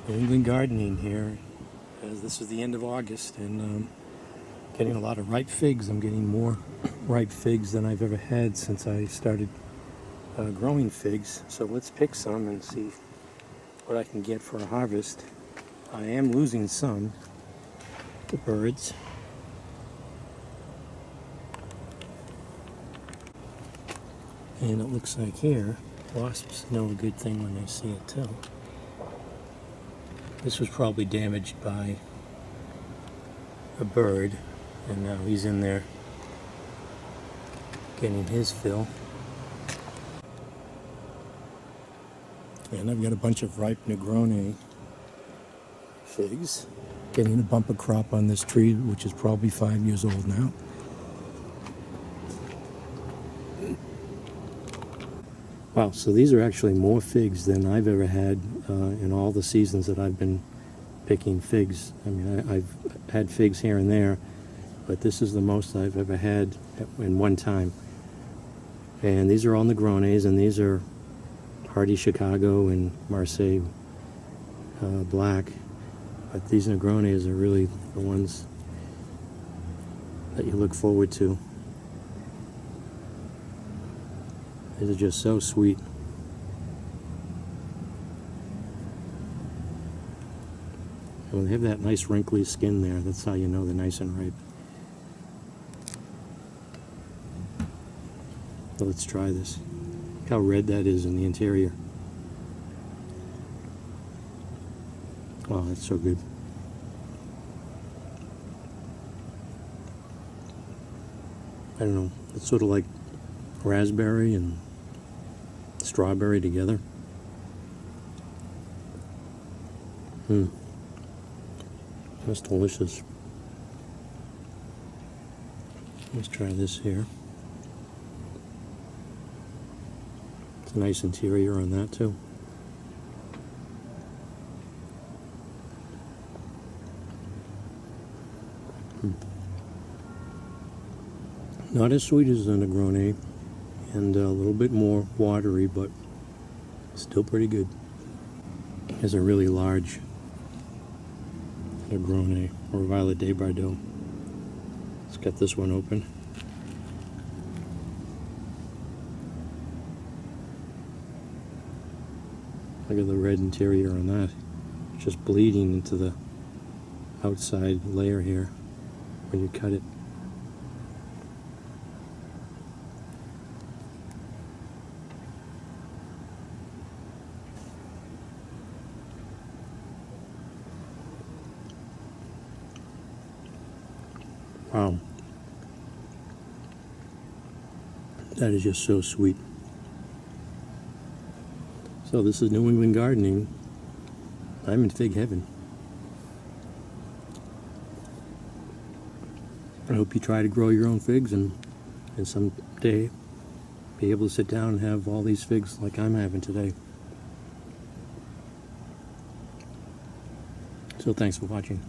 New England gardening here, as this is the end of August, and getting a lot of ripe figs. I'm getting more ripe figs than I've ever had since I started growing figs. So let's pick some and see what I can get for a harvest. I am losing some to birds. And it looks like here, wasps know a good thing when they see it too. This was probably damaged by a bird, and now he's in there getting his fill. And I've got a bunch of ripe Negronne figs. Getting a bumper crop on this tree, which is probably 5 years old now. Wow, so these are actually more figs than I've ever had in all the seasons that I've been picking figs. I mean, I've had figs here and there, but this is the most I've ever had in one time. And these are all Negronnes, and these are Hardy Chicago and Marseilles black. But these Negronnes are really the ones that you look forward to. These are just so sweet. And when they have that nice wrinkly skin there, that's how you know they're nice and ripe. So let's try this. Look how red that is in the interior. Oh, that's so good. I don't know, it's sort of like raspberry and strawberry together. That's delicious. Let's try this here. It's a nice interior on that too. Not as sweet as the Negronne, and a little bit more watery, but still pretty good. There's a really large Negronne, or Violet de Bardot. Let's get this one open. Look at the red interior on that. It's just bleeding into the outside layer here when you cut it. Wow. That is just so sweet. So this is New England gardening. I'm in fig heaven. I hope you try to grow your own figs and someday be able to sit down and have all these figs like I'm having today. So thanks for watching.